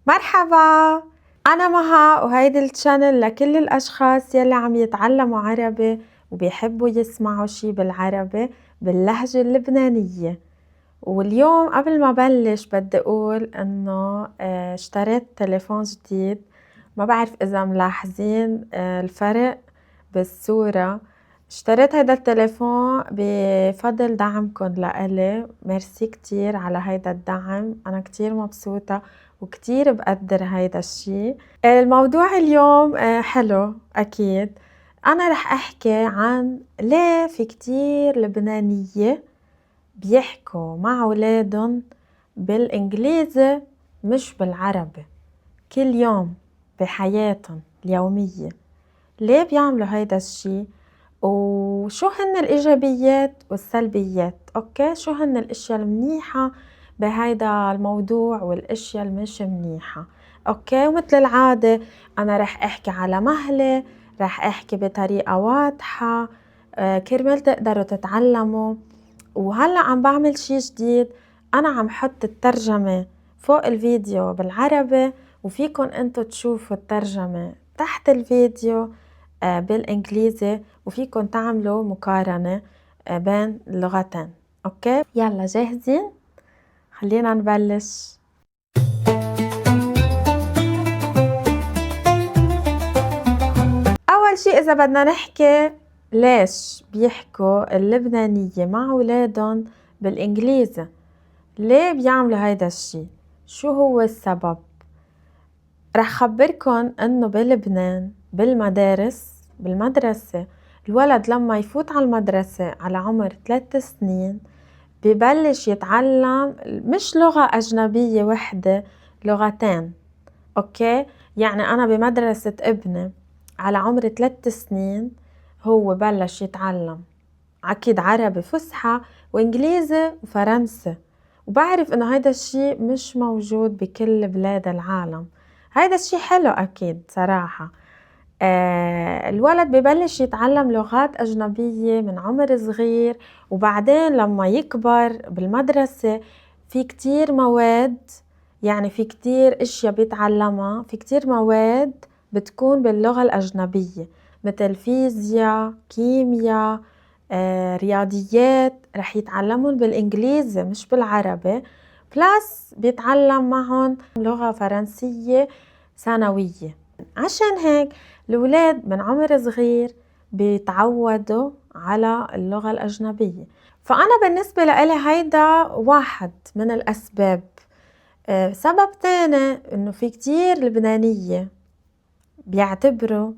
مرحبا، أنا مها وهيدي الشانل لكل الأشخاص يلي عم يتعلموا عربي وبيحبوا يسمعوا شي بالعربي باللهجة اللبنانية. واليوم قبل ما بلش بدي أقول إنه اشتريت تليفون جديد. ما بعرف إذا ملاحظين الفرق بالصورة. اشتريت هيدا التليفون بفضل دعمكن لإلي، ميرسي كتير على هيدا الدعم، أنا كتير مبسوطة وكتير بقدر هيدا الشي. الموضوع اليوم حلو أكيد. أنا رح أحكي عن ليه في كتير لبنانية بيحكوا مع أولادن بالإنجليزي مش بالعربي كل يوم بحياتهم اليومية. ليه بيعملوا هيدا الشي وشو هن الإيجابيات والسلبيات؟ أوكي، شو هن الأشياء المنيحة بهيدا الموضوع والأشياء المش منيحة؟ أوكي، ومثل العادة أنا رح أحكي على مهلة، رح أحكي بطريقة واضحة كرمال تقدروا تتعلموا. وهلأ عم بعمل شي جديد، أنا عم حط الترجمة فوق الفيديو بالعربي وفيكن انتو تشوفوا الترجمة تحت الفيديو بالإنجليزي، وفيكن تعملوا مقارنة بين اللغتين. أوكي، يلا جاهزين؟ خلينا نبلش. أول شي إذا بدنا نحكي ليش بيحكوا اللبنانية مع أولادهم بالإنجليزي، ليه بيعملوا هيدا الشي؟ شو هو السبب؟ رح خبركن إنه بلبنان بالمدرسة الولد لما يفوت على المدرسة على عمر 3 سنين ببلش يتعلم مش لغة أجنبية وحدة، لغتين. أوكي، يعني أنا بمدرسة ابني على عمر 3 سنين هو بلش يتعلم أكيد عربي فصحى وإنجليزي وفرنسي، وبعرف إنه هيدا الشي مش موجود بكل بلاد العالم. هيدا الشي حلو أكيد صراحة. الولد ببلش يتعلم لغات أجنبية من عمر صغير، وبعدين لما يكبر بالمدرسة في كتير مواد، يعني في كتير اشياء بيتعلمها، في كتير مواد بتكون باللغة الأجنبية مثل فيزياء، كيمياء، رياضيات رح يتعلمون بالإنجليزي مش بالعربي، بلس بيتعلم معهم لغة فرنسية ثانوية. عشان هيك الولاد من عمر صغير بيتعودوا على اللغة الأجنبية. فأنا بالنسبة لإلي هيدا واحد من الأسباب. سبب تاني إنه في كتير لبنانية بيعتبروا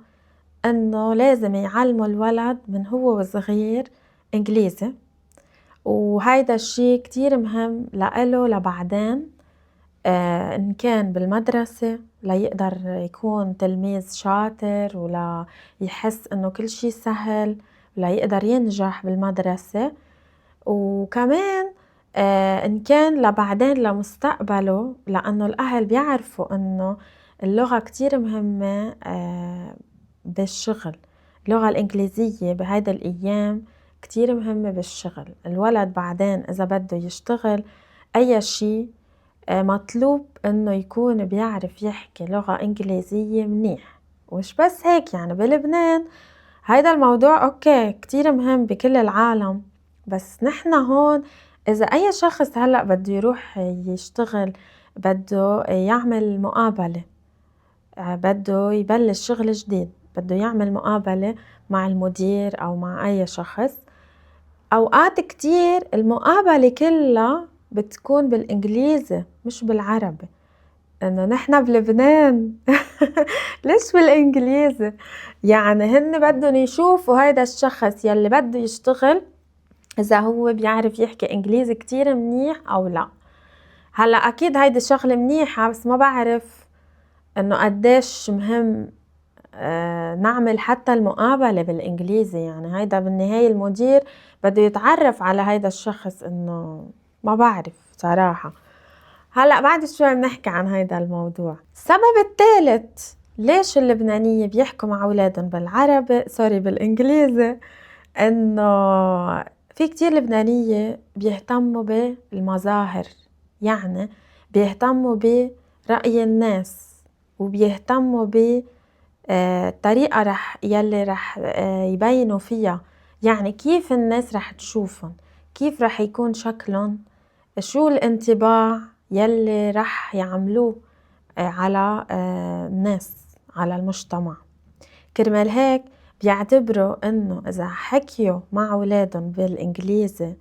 إنه لازم يعلموا الولد من هو وصغير إنجليزي، وهيدا الشي كتير مهم لإله لبعدين، إن كان بالمدرسة ليقدر يكون تلميذ شاطر ولا يحس إنه كل شي سهل ولا يقدر ينجح بالمدرسة، وكمان إن كان لبعدين لمستقبله، لأنه الأهل بيعرفوا إنه اللغة كتير مهمة بالشغل. اللغة الإنجليزية بهيدا الأيام كتير مهمة بالشغل. الولد بعدين إذا بده يشتغل أي شي مطلوب إنه يكون بيعرف يحكي لغة إنجليزية منيح. ومش بس هيك، يعني بلبنان هيدا الموضوع أوكي كتير مهم بكل العالم، بس نحنا هون إذا أي شخص هلأ بده يروح يشتغل، بده يعمل مقابلة، بده يبلش شغل جديد، بده يعمل مقابلة مع المدير أو مع أي شخص، أوقات كتير المقابلة كلها بتكون بالإنجليزي مش بالعربي، إنه نحنا بلبنان ليش بالإنجليزي؟ يعني هن بدهم يشوفوا هيدا الشخص يلي بده يشتغل إذا هو بيعرف يحكي إنجليزي كتير منيح أو لا. هلأ أكيد هيدي شغلة منيحة، بس ما بعرف إنه قديش مهم نعمل حتى المقابلة بالإنجليزي. يعني هيدا بالنهاية المدير بده يتعرف على هيدا الشخص، إنه ما بعرف صراحة. هلأ بعد شوي بنحكي عن هيدا الموضوع. السبب الثالث ليش اللبنانية بيحكوا مع أولادهم بالإنجليزي، إنه في كتير لبنانية بيهتموا بالمظاهر، يعني بيهتموا رأي الناس وبيهتموا الطريقة يلي رح يبينوا فيها، يعني كيف الناس رح تشوفهم، كيف رح يكون شكلهم، شو الانطباع يلي رح يعملوه على الناس، على المجتمع. كرمال هيك بيعتبروا انه اذا حكيوا مع اولادهم بالانجليزي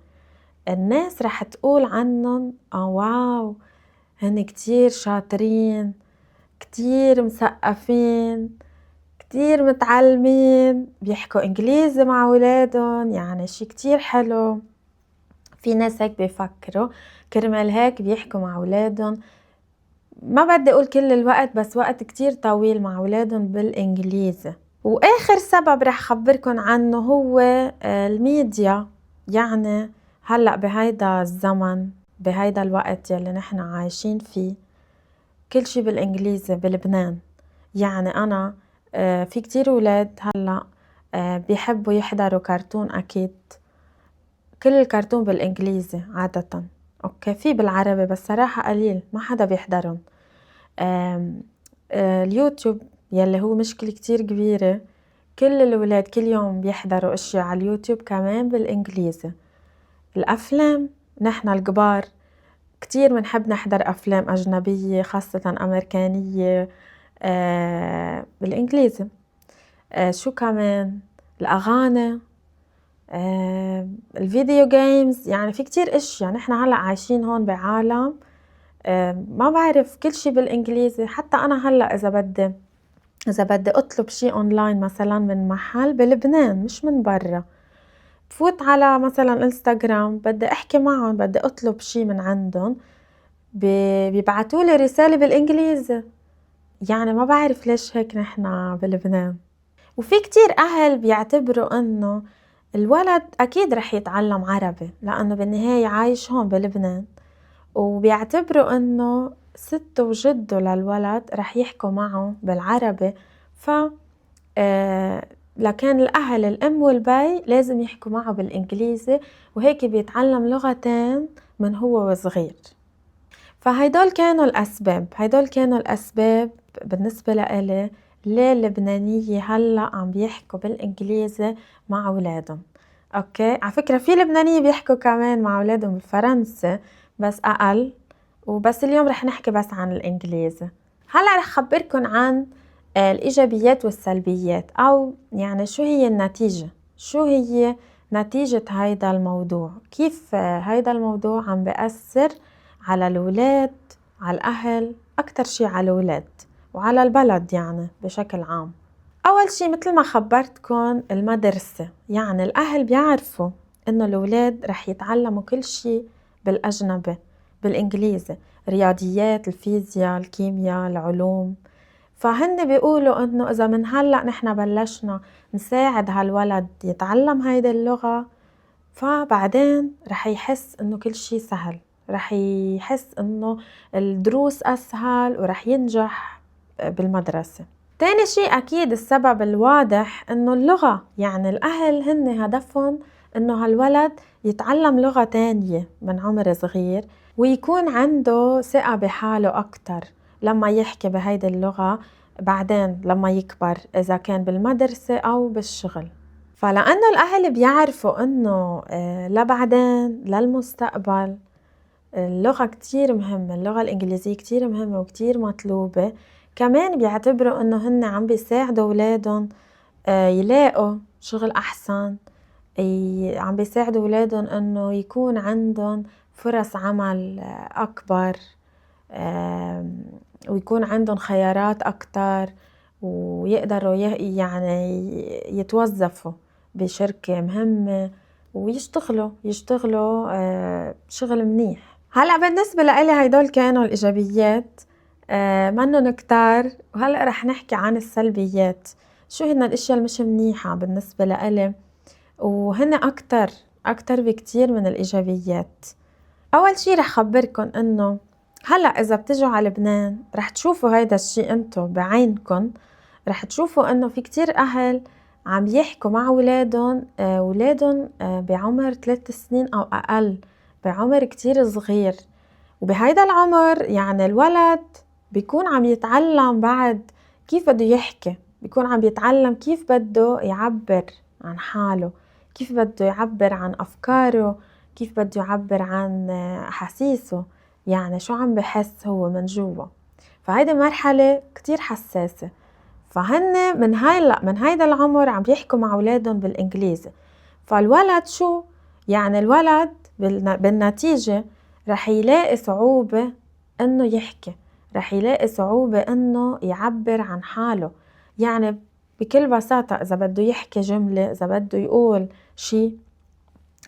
الناس رح تقول عنهم واو هن كتير شاطرين، كتير مثقفين، كتير متعلمين، بيحكوا انجليزي مع اولادهم، يعني شي كتير حلو. في ناس هيك بيفكروا، كرمال هيك بيحكوا مع اولادهم، ما بدي اقول كل الوقت بس وقت كتير طويل مع اولادهم بالانجليزي. واخر سبب رح خبركن عنه هو الميديا. يعني هلأ بهيدا الزمن، بهيدا الوقت يلي نحن عايشين فيه، كل شي بالانجليزي بلبنان. يعني انا في كتير ولاد هلأ بيحبوا يحضروا كرتون، اكيد كل الكرتون بالانجليزي عادة، اوكي في بالعربي بس صراحة قليل ما حدا بيحضرهم. اليوتيوب يلي هو مشكلة كتير كبيرة، كل الولاد كل يوم بيحضروا اشياء على اليوتيوب كمان بالانجليزي. الافلام نحن الكبار كتير منحب نحضر افلام اجنبية خاصة امريكانية بالانجليزي. شو كمان الاغاني، الفيديو جيمز، يعني في كتير اشياء. نحن هلأ عايشين هون بعالم ما بعرف كل شي بالانجليزي. حتى انا هلأ اذا بدي اطلب شي اونلاين مثلا من محل بلبنان مش من برا، بفوت على مثلا انستغرام بدي احكي معهم، بدي اطلب شي من عندهم، بيبعتولي رسالة بالانجليزي. يعني ما بعرف ليش هيك نحن بلبنان. وفي كتير اهل بيعتبروا انه الولد اكيد رح يتعلم عربي لانه بالنهاية عايش هون بلبنان، وبيعتبروا انه سته وجده للولد رح يحكوا معه بالعربي، ف لكن الاهل الام والبي لازم يحكوا معه بالانجليزي، وهيك بيتعلم لغتين من هو وصغير. فهيدول كانوا الاسباب بالنسبة لإلي ليه اللبنانية هلأ عم بيحكوا بالانجليزي مع اولادهم. اوكي على فكرة في لبنانية بيحكوا كمان مع اولادهم بالفرنسي بس اقل، وبس اليوم رح نحكي بس عن الانجليزي. هلأ رح خبركن عن الإيجابيات والسلبيات، أو يعني شو هي النتيجة، شو هي نتيجة هيدا الموضوع، كيف هيدا الموضوع عم بيأثر على الولاد، على الأهل، أكتر شي على الولاد وعلى البلد يعني بشكل عام. أول شي مثل ما خبرتكن المدرسة، يعني الأهل بيعرفوا إنه الولاد رح يتعلموا كل شي بالأجنبي بالإنجليزي، رياضيات، الفيزياء، الكيمياء، العلوم. فهن بيقولوا إنه إذا من هلأ نحن بلشنا نساعد هالولد يتعلم هيدي اللغة، فبعدين رح يحس إنه كل شي سهل، رح يحس إنه الدروس أسهل ورح ينجح بالمدرسة. تاني شي أكيد السبب الواضح إنه اللغة، يعني الأهل هن هدفهم إنه هالولد يتعلم لغة تانية من عمر صغير، ويكون عنده ثقة بحاله أكتر لما يحكي بهيدي اللغة بعدين لما يكبر، إذا كان بالمدرسة أو بالشغل. فلأنه الأهل بيعرفوا إنه لبعدين للمستقبل اللغة كتير مهمة، اللغة الإنجليزية كتير مهمة وكتير مطلوبة، كمان بيعتبروا إنه هن عم بيساعدوا أولادهم يلاقوا شغل أحسن، عم بيساعدوا أولادهم إنه يكون عندهم فرص عمل أكبر، ويكون عندهم خيارات أكتر، ويقدروا يعني يتوظفوا بشركة مهمة ويشتغلوا شغل منيح. هلأ بالنسبة لإلي هيدول كانوا الإيجابيات، منن كتار. وهلأ رح نحكي عن السلبيات، شو هن الأشياء المش منيحة بالنسبة لإلي، وهن أكتر بكتير من الإيجابيات. أول شي رح خبركن إنه هلأ إذا بتجوا على لبنان رح تشوفوا هيدا الشي انتو بعينكن، رح تشوفوا إنه في كتير أهل عم يحكوا مع ولادهم بعمر 3 سنين أو أقل، بعمر كتير صغير. وبهيدا العمر يعني الولد بيكون عم يتعلم بعد كيف بده يحكي، بيكون عم يتعلم كيف بده يعبر عن حاله، كيف بده يعبر عن أفكاره، كيف بده يعبر عن أحاسيسه، يعني شو عم بحس هو من جوا. فهيدي مرحلة كتير حساسة. فهن من هيدا العمر عم يحكوا مع أولادهم بالإنجليزي. فالولد شو؟ يعني الولد بالنتيجة رح يلاقي صعوبة إنه يحكي، رح يلاقي صعوبة إنه يعبر عن حاله. يعني بكل بساطة إذا بده يحكي جملة، إذا بده يقول شي،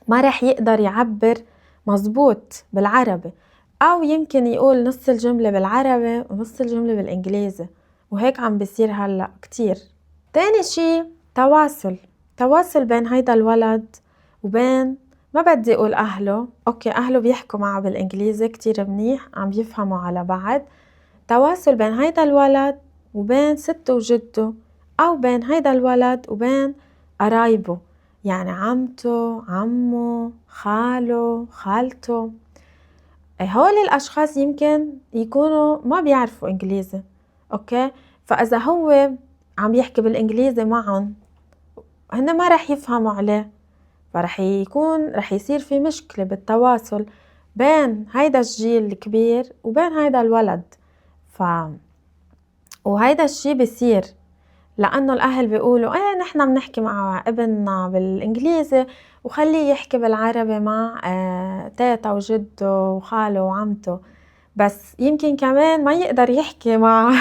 ما رح يقدر يعبر مزبوط بالعربي، أو يمكن يقول نص الجملة بالعربي ونص الجملة بالإنجليزي، وهيك عم بيصير هلأ كتير. تاني شي تواصل بين هيدا الولد وبين، ما بدي أقول أهله، أوكي أهله بيحكوا معه بالإنجليزي كتير منيح، عم بيفهموا على بعض. تواصل بين هيدا الولد وبين سته وجده، أو بين هيدا الولد وبين قرايبه، يعني عمته، عمه، خاله، خالته. هول الأشخاص يمكن يكونوا ما بيعرفوا إنجليزي، أوكي؟ فإذا هو عم يحكي بالإنجليزي معهم، هن ما رح يفهموا عليه، رح يصير في مشكلة بالتواصل بين هيدا الجيل الكبير وبين هيدا الولد. وهيدا الشي بيصير لأنه الأهل بيقولوا ايه نحن بنحكي مع ابننا بالإنجليزي وخليه يحكي بالعربي مع تيتا وجده وخاله وعمته، بس يمكن كمان ما يقدر يحكي مع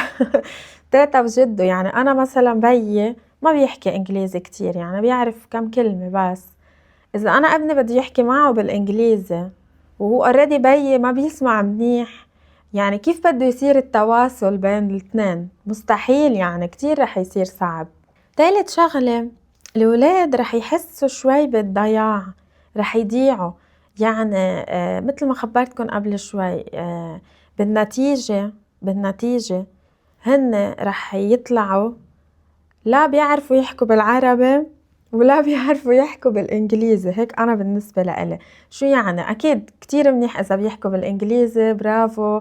تيتا وجده. يعني أنا مثلا بيي ما بيحكي إنجليزي كتير، يعني بيعرف كم كلمة بس. إذا أنا ابني بدي يحكي معه بالإنجليزي وهو already بيي ما بيسمع منيح، يعني كيف بده يصير التواصل بين الاثنين؟ مستحيل، يعني كتير رح يصير صعب. ثالث شغلة، الولاد رح يحسوا شوي بالضياع، رح يضيعوا. يعني مثل ما خبرتكم قبل شوي، بالنتيجة هن رح يطلعوا لا بيعرفوا يحكوا بالعربي ولا بيعرفوا يحكوا بالإنجليزي. هيك أنا بالنسبة لإلي. شو يعني؟ أكيد كتير منيح إذا بيحكوا بالإنجليزي، برافو،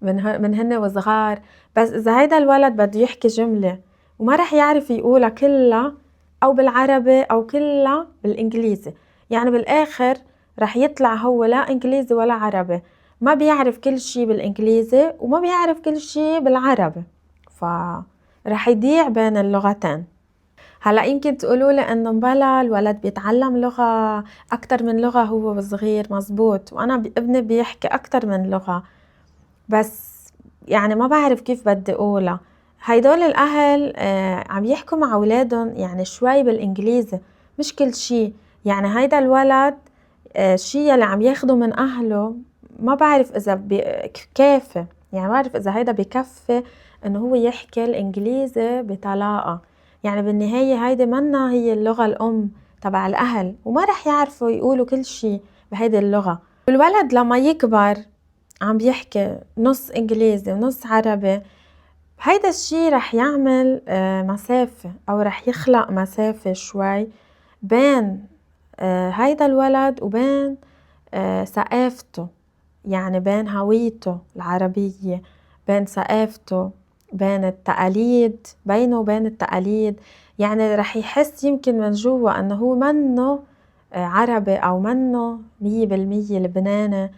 من هن وصغار. بس إذا هيدا الولد بده يحكي جملة وما رح يعرف يقولها كلها أو بالعربي أو كلها بالإنجليزي، يعني بالآخر رح يطلع هو لا إنجليزي ولا عربي، ما بيعرف كل شي بالإنجليزي وما بيعرف كل شي بالعربي، رح يضيع بين اللغتين. هلا يمكن تقولوا لي انه مبلا الولد بيتعلم لغة اكتر من لغة هو صغير، مزبوط، وانا ابني بيحكي اكتر من لغة، بس يعني ما بعرف كيف بدي اقولها. هيدول الاهل عم يحكوا مع اولادهم يعني شوي بالانجليزي، مش كل شي. يعني هيدا الولد الشي اللي عم ياخده من اهله ما بعرف اذا كافي، يعني ما بعرف اذا هيدا بكفي انه هو يحكي الانجليزي بطلاقة. يعني بالنهاية هيدي منا هي اللغة الام تبع الاهل، وما رح يعرفوا يقولوا كل شي بهيدي اللغة. والولد لما يكبر عم بيحكي نص انجليزي ونص عربي، هيدا الشي رح يعمل مسافة، او رح يخلق مسافة شوي بين هيدا الولد وبين ثقافته، يعني بين هويته العربية، بين ثقافته، بين التقاليد، بينه وبين التقاليد. يعني رح يحس يمكن من جوا انه هو منه عربي او منه 100% لبناني،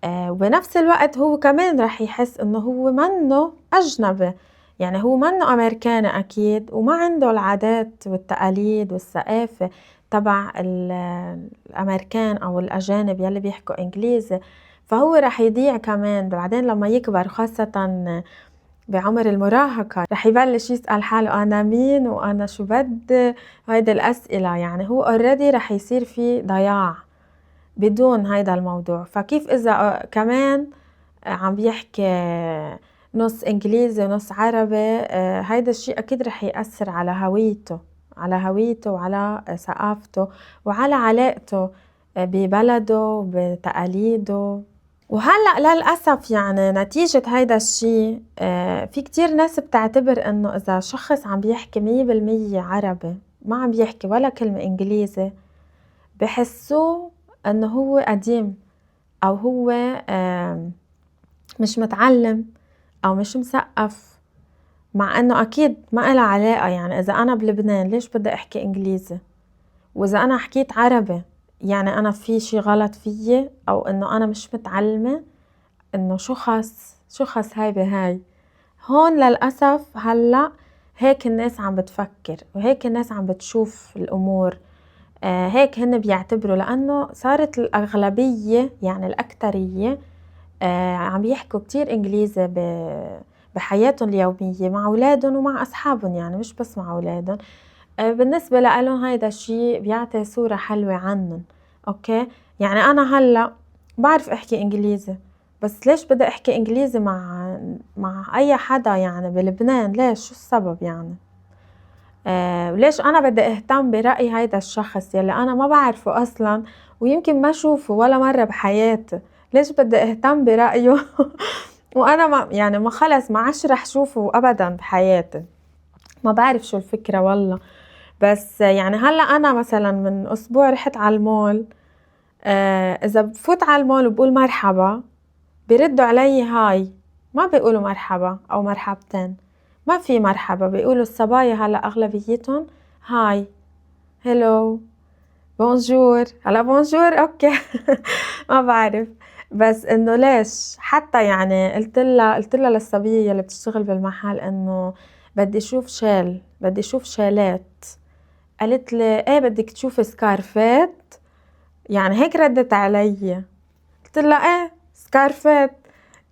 وبنفس الوقت هو كمان رح يحس انه هو منه اجنبي، يعني هو منه امريكاني اكيد، وما عنده العادات والتقاليد والثقافة تبع الامريكان او الاجانب يلي بيحكوا انجليزي. فهو رح يضيع كمان بعدين لما يكبر، خاصة بعمر المراهقة، رح يبلش يسأل حاله أنا مين وأنا شو بدي، هيدا الأسئلة. يعني هو already رح يصير في ضياع بدون هيدا الموضوع. فكيف إذا كمان عم بيحكي نص إنجليزي ونص عربي، هيدا الشيء أكيد رح يأثر على هويته وعلى ثقافته وعلى علاقته ببلده وبتقاليده. وهلأ للأسف يعني نتيجة هيدا الشيء في كتير ناس بتعتبر إنه إذا شخص عم بيحكي 100% عربي ما عم بيحكي ولا كلمة إنجليزي، بحسوه إنه هو قديم، أو هو مش متعلم، أو مش مثقف، مع إنه أكيد ما إلها علاقة. يعني إذا أنا بلبنان ليش بدي أحكي إنجليزي؟ وإذا أنا حكيت عربي يعني أنا في شي غلط فيي، أو إنه أنا مش متعلمة، إنه شو خص هاي بهاي. هون للأسف هلأ هيك الناس عم بتفكر، وهيك الناس عم بتشوف الأمور. هيك هن بيعتبروا، لأنه صارت الأغلبية يعني الأكترية عم يحكوا كتير إنجليزي بحياتهم اليومية مع أولادهم ومع أصحابهم، يعني مش بس مع أولادهم. بالنسبة لألهم هيدا الشي بيعطي صورة حلوة عنهم. أوكي، يعني أنا هلأ بعرف أحكي إنجليزي، بس ليش بدي أحكي إنجليزي مع أي حدا يعني بلبنان؟ ليش؟ شو السبب يعني؟ وليش أنا بدي أهتم برأي هيدا الشخص يلي أنا ما بعرفه أصلا، ويمكن ما شوفه ولا مرة بحياتي؟ ليش بدي أهتم برأيه؟ وأنا ما يعني ما خلص ما عادش رح شوفه أبدا بحياتي. ما بعرف شو الفكرة والله. بس يعني هلأ أنا مثلا من أسبوع رحت على المول، إذا بفوت على المول وبقول مرحبا بيردوا علي هاي، ما بيقولوا مرحبا أو مرحبتين، ما في مرحبا، بيقولوا الصبايا هلأ أغلبيتهم هاي، هلو، بونجور. هلا بونجور أوكي. ما بعرف، بس إنه ليش حتى يعني قلت لها للصبية اللي بتشتغل بالمحل إنه بدي أشوف شال، بدي أشوف شالات. قالت لي ايه بدك تشوفي سكارفات؟ يعني هيك ردت علي. قلت لها ايه سكارفات.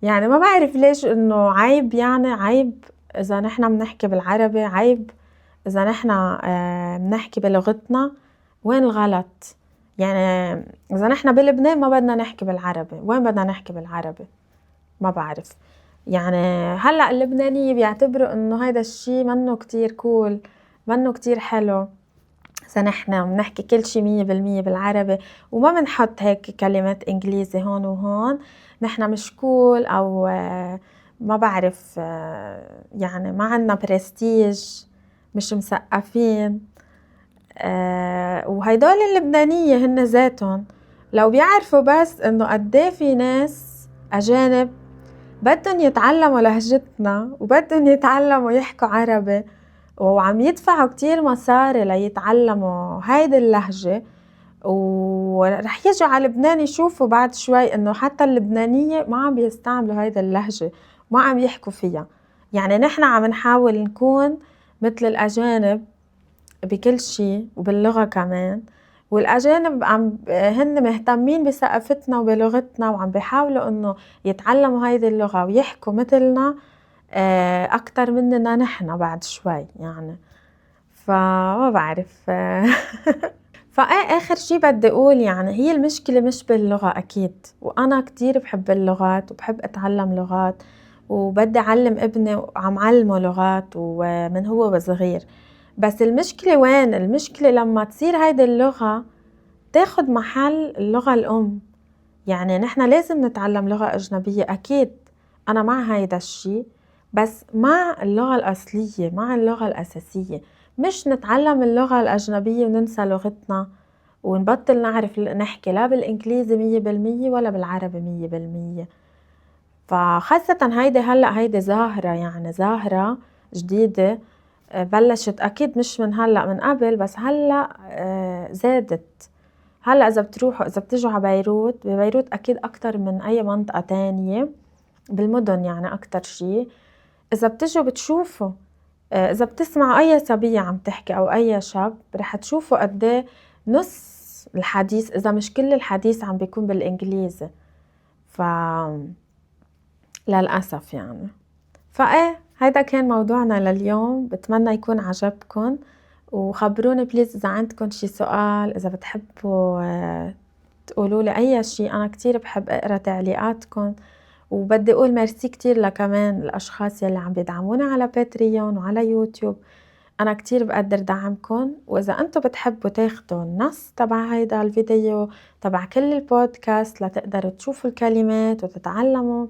يعني ما بعرف ليش انه عيب، يعني عيب اذا نحنا بنحكي بالعربي، عيب اذا نحنا بنحكي بلغتنا. وين الغلط؟ يعني اذا نحنا بلبنان ما بدنا نحكي بالعربي، وين بدنا نحكي بالعربي؟ ما بعرف. يعني هلأ اللبنانية بيعتبروا انه هيدا الشي منه كتير كول، منه كتير حلو. نحن بنحكي كل شي 100% بالعربي، وما بنحط هيك كلمات إنجليزي هون وهون. نحن مش كول، أو ما بعرف، يعني ما عنا برستيج، مش مثقفين. وهيدول اللبنانية هن ذاتهم لو بيعرفوا بس إنه قديه في ناس أجانب بدهم يتعلموا لهجتنا وبدهم يتعلموا يحكوا عربي، وعم يدفعوا كتير مصاري ليتعلموا هيدي اللهجة، ورح يجوا على لبنان يشوفوا بعد شوي انه حتى اللبنانية ما عم بيستعملوا هيدي اللهجة، ما عم يحكوا فيها. يعني نحن عم نحاول نكون مثل الأجانب بكل شي وباللغة كمان، والأجانب هن مهتمين بثقافتنا وبلغتنا، وعم بيحاولوا انه يتعلموا هيدي اللغة ويحكوا مثلنا أكتر مننا نحن بعد شوي يعني. فما بعرف. آخر شي بدي أقول يعني هي المشكلة مش باللغة أكيد، وأنا كتير بحب اللغات وبحب أتعلم لغات، وبدي أعلم ابني وعم علمه لغات ومن هو صغير. بس المشكلة وين؟ المشكلة لما تصير هيدي اللغة تاخد محل اللغة الأم. يعني نحن لازم نتعلم لغة أجنبية أكيد، أنا مع هيدا الشي، بس مع اللغة الأصلية، مع اللغة الأساسية. مش نتعلم اللغة الأجنبية وننسى لغتنا ونبطل نعرف نحكي لا بالإنجليزي 100% ولا بالعربي 100%. فخاصة هيدي ظاهرة، يعني ظاهرة جديدة بلشت أكيد مش من هلأ، من قبل، بس هلأ زادت. هلأ إذا بتجوا على بيروت، ببيروت أكيد أكتر من أي منطقة تانية بالمدن، يعني أكتر شي إذا بتجوا بتشوفوا، إذا بتسمعوا أي صبية عم تحكي أو أي شاب رح تشوفوا قديه نص الحديث إذا مش كل الحديث عم بيكون بالإنجليزي. للأسف يعني. هيدا كان موضوعنا لليوم، بتمنى يكون عجبكن، وخبروني بليز إذا عندكن شي سؤال، إذا بتحبوا تقولوا لي أي شي. أنا كتير بحب أقرأ تعليقاتكن، وبدي أقول ميرسي كتير لكمان الأشخاص يلي عم بيدعموني على باتريون وعلى يوتيوب. أنا كتير بقدر دعمكن، وإذا أنتوا بتحبوا تاخدوا النص تبع هيدا الفيديو تبع كل البودكاست لتقدروا تشوفوا الكلمات وتتعلموا،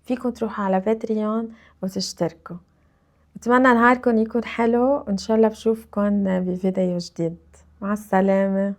فيكن تروحوا على باتريون وتشتركوا. بتمنى نهاركن يكون حلو، وإن شاء الله بشوفكن بفيديو جديد. مع السلامة.